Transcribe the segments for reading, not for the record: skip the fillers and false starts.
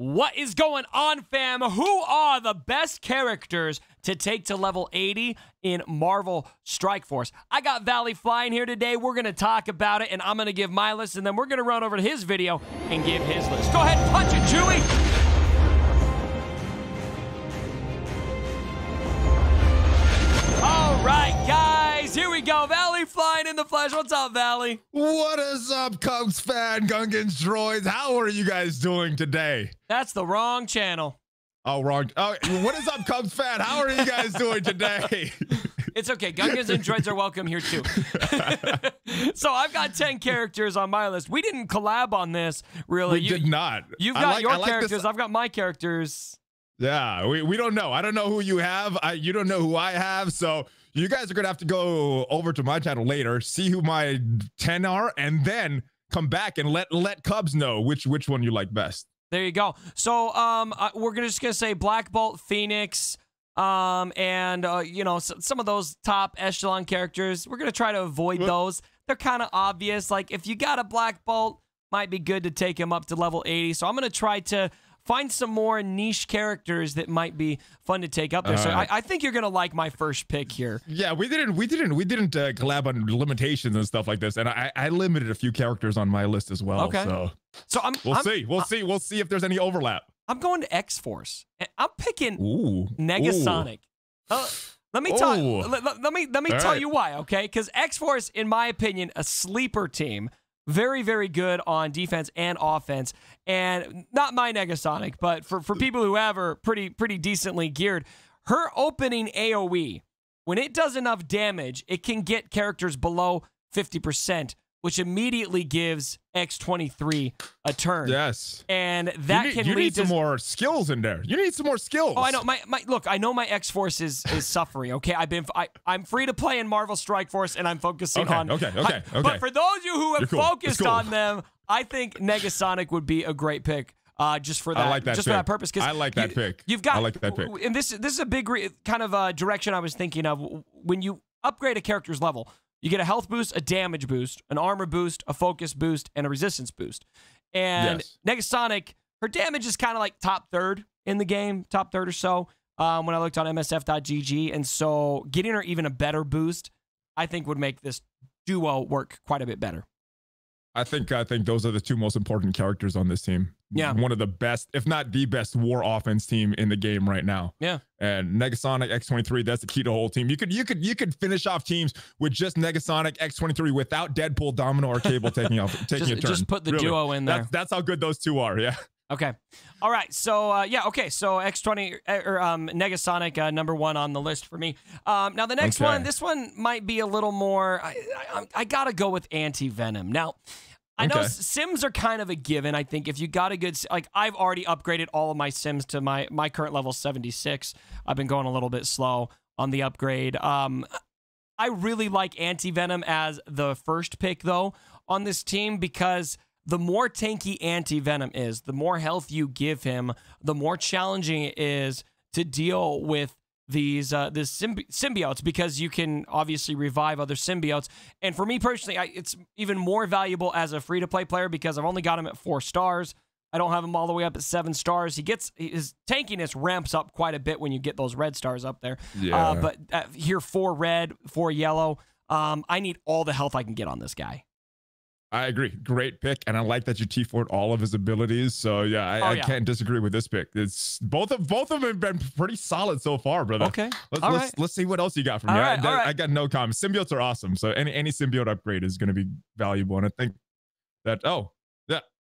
What is going on, fam? Who are the best characters to take to level 80 in Marvel Strike Force? I got Valley flying here today. We're going to talk about it, and I'm going to give my list, and then we're going to run over to his video and give his list. Go ahead and punch it, Chewie. All right, guys, here we go. Valley flying in the flesh. What's up, Valley? What is up, Cubs fan, Gungans, droids? How are you guys doing today? That's the wrong channel. Oh, wrong. Oh, what is up, Cubs fan? How are you guys doing today? It's okay. Gungans and droids are welcome here, too. So I've got 10 characters on my list. We didn't collab on this, really. We did not. You've got your characters. I've got my characters. Yeah, we don't know. I don't know who you have. You don't know who I have. So you guys are going to have to go over to my channel later, see who my 10 are, and then come back and let Cubs know which one you like best. There you go. So we're just going to say Black Bolt, Phoenix, and, you know, some of those top echelon characters. We're going to try to avoid those. They're kind of obvious. Like, if you got a Black Bolt, might be good to take him up to level 80. So I'm going to try to find some more niche characters that might be fun to take up there. So I think you're gonna like my first pick here. Yeah, we didn't collab on limitations and stuff like this, and I limited a few characters on my list as well. Okay. So we'll see if there's any overlap. I'm going to X-Force. I'm picking Negasonic. Let me tell you why, okay? Because X-Force, in my opinion, a sleeper team. Very, very good on defense and offense. And not my Negasonic, but for people who have her pretty decently geared, her opening AoE, when it does enough damage, it can get characters below 50%, which immediately gives X23 a turn. Yes. And that can lead to... You need some more skills in there. You need some more skills. Oh, I know. Look, I know my X-Force is suffering, okay? I'm free to play in Marvel Strike Force, and I'm focusing on... Okay. But for those of you who have focused on them, I think Negasonic would be a great pick. Just for that, I like that just pick. for that purpose. I like that pick. You've got, I like that pick. And this is a big kind of direction I was thinking of. When you upgrade a character's level, you get a health boost, a damage boost, an armor boost, a focus boost, and a resistance boost. And Negasonic, her damage is kind of like top third in the game, top third or so, when I looked on MSF.GG. And so getting her even a better boost, I think would make this duo work quite a bit better. I think those are the two most important characters on this team. Yeah. One of the best, if not the best, war offense team in the game right now. Yeah. And Negasonic, X23, that's the key to the whole team. You could finish off teams with just Negasonic, X23 without Deadpool, Domino, or Cable taking a turn. Just put the duo in there. That's how good those two are. Yeah. Okay. All right. So, okay. So X20 or Negasonic, #1 on the list for me. Now the next one, this one might be a little more, I gotta go with Anti-Venom. Now, I know Sims are kind of a given. I think if you got a good, like, I've already upgraded all of my Sims to my current level 76. I've been going a little bit slow on the upgrade. I really like Anti-Venom as the first pick, though, on this team, because the more tanky Anti-Venom is, the more health you give him, the more challenging it is to deal with these symbiotes, because you can obviously revive other symbiotes. And for me personally, it's even more valuable as a free-to-play player because I've only got him at 4 stars. I don't have him all the way up at 7 stars. His tankiness ramps up quite a bit when you get those red stars up there. Yeah. But here, 4 red, 4 yellow. I need all the health I can get on this guy. I agree. Great pick, and I like that you T4'd all of his abilities. So yeah, I can't disagree with this pick. It's both of them have been pretty solid so far, brother. Okay. Let's see what else you got from me. I got no comments. Symbiotes are awesome. So any symbiote upgrade is going to be valuable, and I think that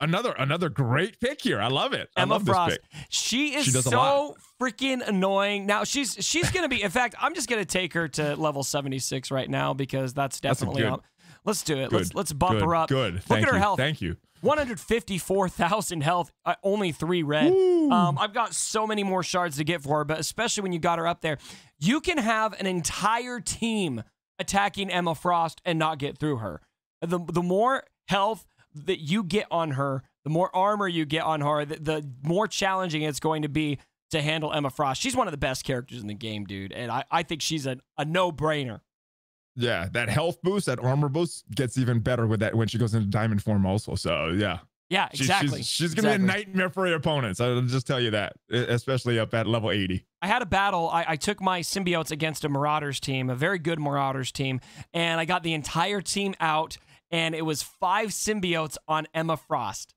another great pick here. I love it. Emma I love Frost. This pick. She is so freaking annoying. Now she's going to be. In fact, I'm just going to take her to level 76 right now because that's definitely up. Let's do it. Let's bump her up. Good. Look at her health. Thank you. 154,000 health, only 3 red. I've got so many more shards to get for her, but especially when you got her up there, you can have an entire team attacking Emma Frost and not get through her. The more health that you get on her, the more armor you get on her, the more challenging it's going to be to handle Emma Frost. She's one of the best characters in the game, dude, and I think she's a no-brainer. Yeah, that health boost, that armor boost gets even better with that when she goes into diamond form also. So, yeah. Yeah, exactly. She's going to be a nightmare for your opponents. I'll just tell you that, especially up at level 80. I had a battle. I took my symbiotes against a Marauders team, a very good Marauders team, and I got the entire team out, and it was 5 symbiotes on Emma Frost.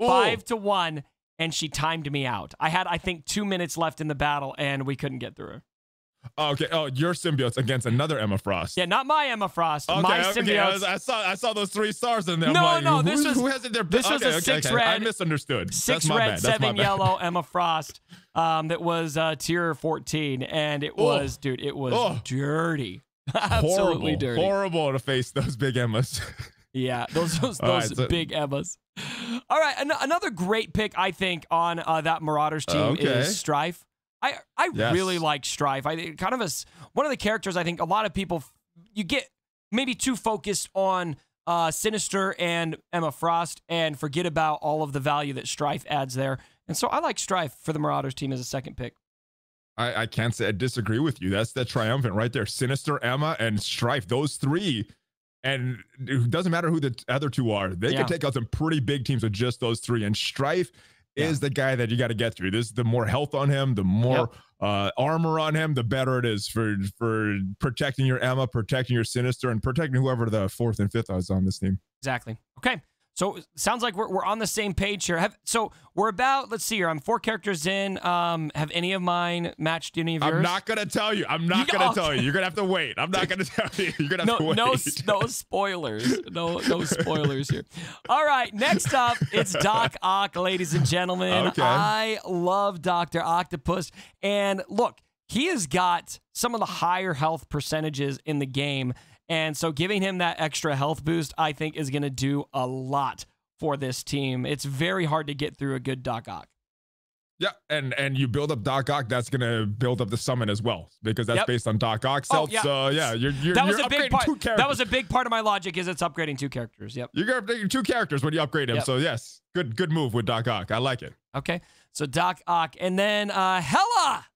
5-1, and she timed me out. I had, I think, 2 minutes left in the battle, and we couldn't get through her. Okay. Oh, your symbiotes against another Emma Frost. Yeah, not my Emma Frost. My symbiotes. I saw those 3 stars in there. No, this was a 6 red. I misunderstood. 6 red, 7 yellow Emma Frost. That was tier 14, and it was, dude, it was dirty. Absolutely dirty. Horrible to face those big Emmas. Yeah, those big Emmas. All right, another great pick, I think, on that Marauders team is Strife. I really like Strife. I kind of one of the characters I think a lot of people, you get maybe too focused on Sinister and Emma Frost and forget about all of the value that Strife adds there. And so I like Strife for the Marauders team as a second pick. I can't say I disagree with you. That's the triumphant right there. Sinister, Emma, and Strife. Those 3. And it doesn't matter who the other 2 are. They can take out some pretty big teams with just those 3. And Strife is the guy that you got to get through. The more health on him, the more armor on him, the better it is for protecting your Emma, protecting your Sinister, and protecting whoever the 4th and 5th is on this team. Exactly. Okay. So sounds like we're on the same page here. So we're about, let's see here. I'm 4 characters in. Have any of mine matched any of yours? I'm not gonna tell you. I'm not gonna tell you. You're gonna have to wait. I'm not gonna tell you. You're gonna have to wait. No spoilers. No spoilers here. All right. Next up, it's Doc Ock, ladies and gentlemen. Okay. I love Dr. Octopus. And look, he has got some of the higher health percentages in the game. And so giving him that extra health boost, I think, is going to do a lot for this team. It's very hard to get through a good Doc Ock. Yeah, and you build up Doc Ock, that's going to build up the summon as well, because that's based on Doc Ock's health. So, yeah, you're upgrading 2 characters. That was a big part of my logic, is it's upgrading 2 characters. Yep. You're upgrading 2 characters when you upgrade him. So, yes, good move with Doc Ock. I like it. Okay, so Doc Ock. And then Hela.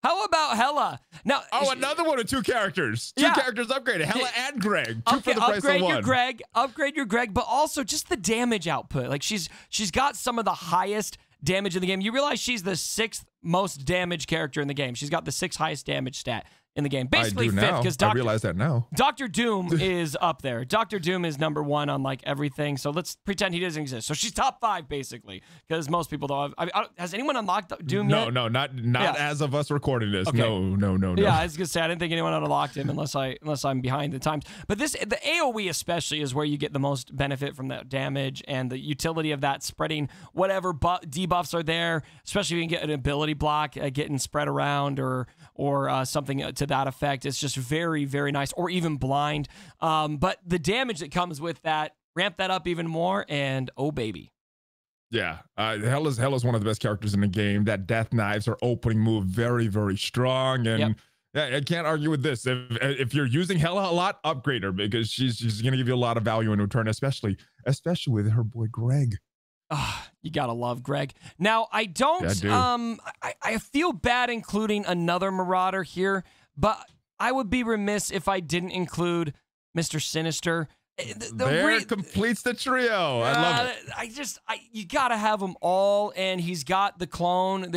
How about Hela? Now, another one of 2 characters. 2 characters upgraded. Hela and Greg. 2 for the price of 1. Upgrade your Greg, but also just the damage output. Like she's got some of the highest damage in the game. You realize she's the 6th most damaged character in the game. She's got the 6th highest damage stat in the game. Basically 5th, because I realize that now. Dr. Doom is up there. Dr. Doom is number 1 on like everything. So let's pretend he doesn't exist. So she's top 5 basically, because most people don't have. Has anyone unlocked Doom yet? No, not as of us recording this. Okay. No. Yeah, I was gonna say I didn't think anyone unlocked him unless I'm behind the times. But the AOE especially is where you get the most benefit from that damage and the utility of that spreading whatever debuffs are there, especially if you can get an ability block getting spread around or something to that effect. It's just very, very nice, or even blind. But the damage that comes with that, ramp that up even more, and oh baby. Yeah, Hela's one of the best characters in the game. That Death Knives, her opening move, very, very strong. And yeah, I can't argue with this. If you're using Hela a lot, upgrade her, because she's going to give you a lot of value in return, especially with her boy Greg. You gotta love Greg. Now, I don't. Yeah, I feel bad including another Marauder here, but I would be remiss if I didn't include Mr. Sinister. There completes the trio. I love it. You gotta have them all, and he's got the clone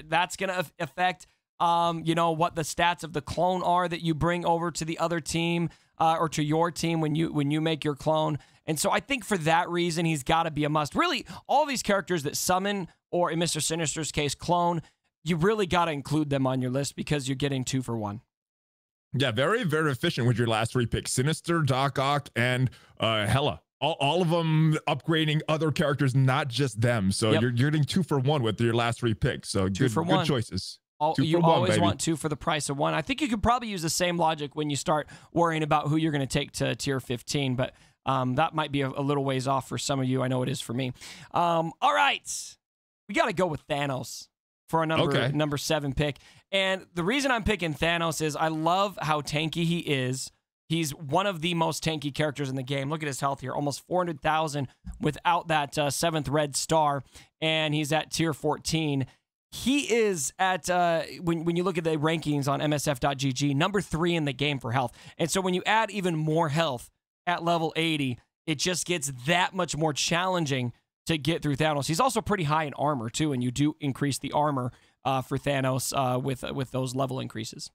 that's gonna affect. What the stats of the clone are that you bring over to the other team or to your team when you make your clone. And so I think for that reason, he's got to be a must. Really, all these characters that summon, or in Mr. Sinister's case, clone, you really got to include them on your list because you're getting 2 for 1. Yeah, very, very efficient with your last 3 picks. Sinister, Doc Ock, and Hela. All of them upgrading other characters, not just them. So you're getting 2 for 1 with your last 3 picks. So good choices. You always want 2 for the price of 1. I think you could probably use the same logic when you start worrying about who you're going to take to tier 15, but that might be a little ways off for some of you. I know it is for me. All right. We got to go with Thanos for a number 7 pick. And the reason I'm picking Thanos is I love how tanky he is. He's one of the most tanky characters in the game. Look at his health here. Almost 400,000 without that 7th red star. And he's at tier 14. He is at, when you look at the rankings on msf.gg, number 3 in the game for health. And so when you add even more health at level 80, it just gets that much more challenging to get through Thanos. He's also pretty high in armor too, and you do increase the armor for Thanos with those level increases.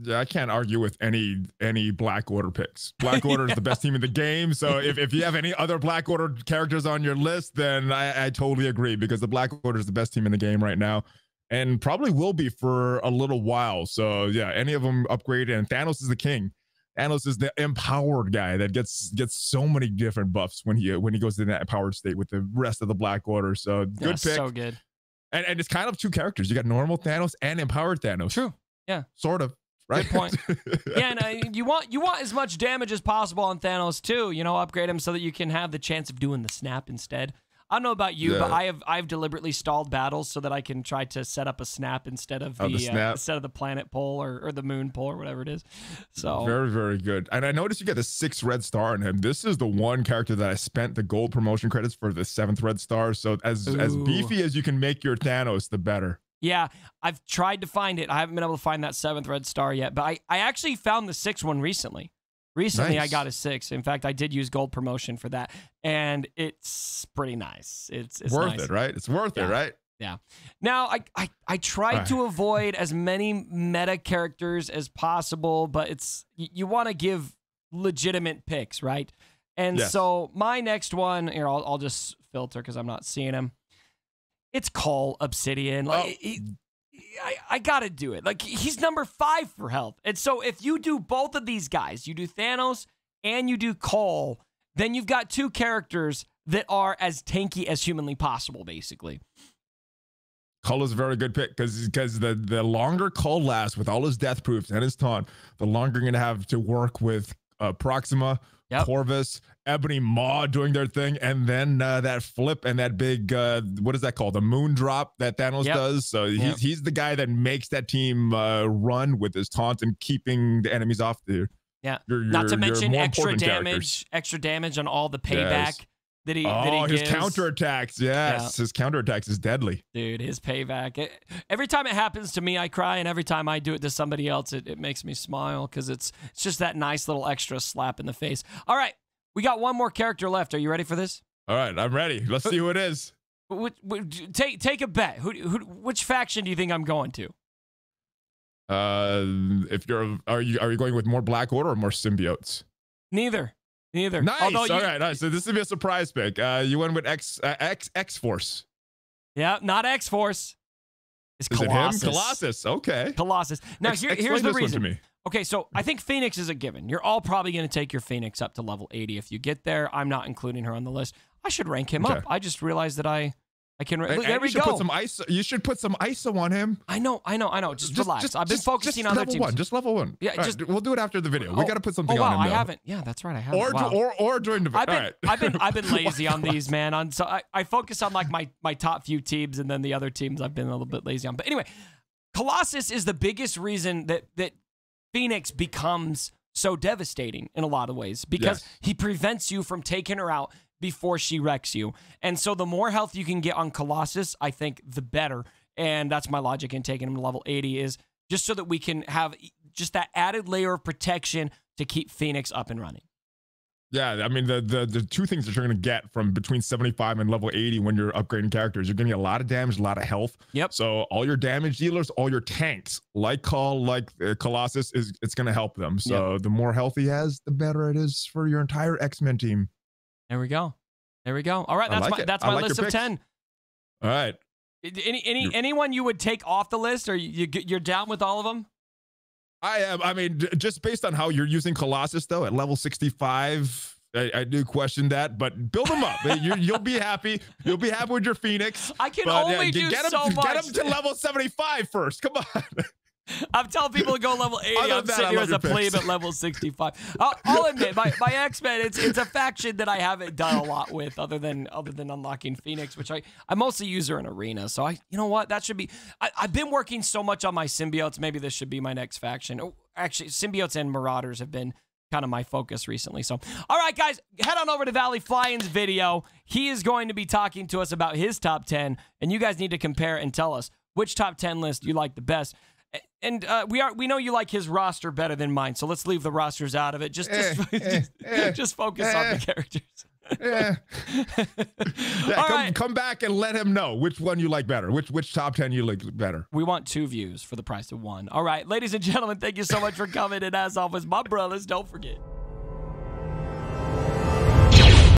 Yeah, I can't argue with any Black Order picks. Black Order is the best team in the game. So if you have any other Black Order characters on your list, then I totally agree, because the Black Order is the best team in the game right now, and probably will be for a little while. So yeah, any of them upgrade, and Thanos is the king. Thanos is the empowered guy that gets so many different buffs when he goes to that empowered state with the rest of the Black Order. So good pick. So good. And it's kind of two characters. You got normal Thanos and empowered Thanos. True. Yeah. Sort of. Right? Good point. Yeah, and you want as much damage as possible on Thanos too. You know, upgrade him so that you can have the chance of doing the snap instead. I don't know about you, but I've deliberately stalled battles so that I can try to set up a snap instead of the planet pole or the moon pole or whatever it is. So very, very good. And I noticed you get the 6th red star on him. This is the one character that I spent the gold promotion credits for the 7th red star. So as beefy as you can make your Thanos, the better. Yeah, I've tried to find it. I haven't been able to find that 7th red star yet, but I actually found the 6th one recently. Nice. I got a 6. In fact, I did use gold promotion for that, and it's pretty nice. It's worth nice. It, right? It's worth it, right? Yeah. Now, I tried to avoid as many meta characters as possible, but you want to give legitimate picks, right? And so my next one, here, I'll just filter because I'm not seeing him. It's Cole Obsidian. Like, I gotta do it. Like, he's number 5 for health. And so if you do both of these guys, you do Thanos and you do Cole, then you've got 2 characters that are as tanky as humanly possible, basically. Cole is a very good pick because the longer Cole lasts with all his death proofs and his taunt, the longer you're gonna have to work with Proxima, Corvus, Ebony Maw doing their thing, and then that flip and that big what is that called, the moon drop that Thanos does. So he's the guy that makes that team run with his taunt and keeping the enemies off the not to mention extra damage on all the payback that he his gives. counterattacks. His counterattacks is deadly, dude. His payback, every time it happens to me I cry, and every time I do it to somebody else it makes me smile, because it's just that nice little extra slap in the face. All right, we got one more character left. Are you ready for this? All right, I'm ready. Let's see who it is. Take a bet. Which faction do you think I'm going to? If you're are you going with more Black Order or more symbiotes? Neither. Nice. All right. Nice. So this would be a surprise pick. You went with X Force. Yeah, not X Force. It's Colossus. Is it him? Colossus. Okay. Colossus. Now here's the reason. To me. Okay, so I think Phoenix is a given. You're all probably going to take your Phoenix up to level 80 if you get there. I'm not including her on the list. I should rank him up. I just realized that I can. Look, there we go. You should put some ISO on him. I know. Just relax. I've been focusing on level 1. Just level 1. Yeah, we'll do it after the video. We got to put something on him. I haven't. Yeah, that's right. I haven't. Or during the video. I've been lazy on these, man. So I focus on like my top few teams, and then the other teams I've been a little bit lazy on. But anyway, Colossus is the biggest reason that Phoenix becomes so devastating in a lot of ways, because he prevents you from taking her out before she wrecks you. And so the more health you can get on Colossus, I think the better. And that's my logic in taking him to level 80, is just so that we can have just that added layer of protection to keep Phoenix up and running. Yeah, I mean, the 2 things that you're going to get from between 75 and level 80 when you're upgrading characters, you're going to get a lot of damage, a lot of health. Yep. So all your damage dealers, all your tanks, like Colossus, it's going to help them. So the more health he has, the better it is for your entire X-Men team. There we go. All right, that's my list of 10. All right. Anyone you would take off the list, or you're down with all of them? I am. I mean, just based on how you're using Colossus, though, at level 65, I do question that. But build them up. You'll be happy. You'll be happy with your Phoenix. I can only do so much. Get him to level 75 first. Come on. I'm telling people to go level 80. I'm sitting here as a plebe at level 65. I'll admit, my X-Men, it's a faction that I haven't done a lot with, other than unlocking Phoenix, which I mostly use her in Arena. So you know what? That should be. I've been working so much on my symbiotes. Maybe this should be my next faction. Actually, symbiotes and Marauders have been kind of my focus recently. So, all right, guys, head on over to Valley Flying's video. He is going to be talking to us about his top 10, and you guys need to compare and tell us which top 10 list you like the best. And we know you like his roster better than mine, so let's leave the rosters out of it. Just focus on the characters. Yeah. Come back and let him know which one you like better. Which top 10 you like better. We want 2 views for the price of 1. All right, ladies and gentlemen, thank you so much for coming. And as always, my brothers, don't forget.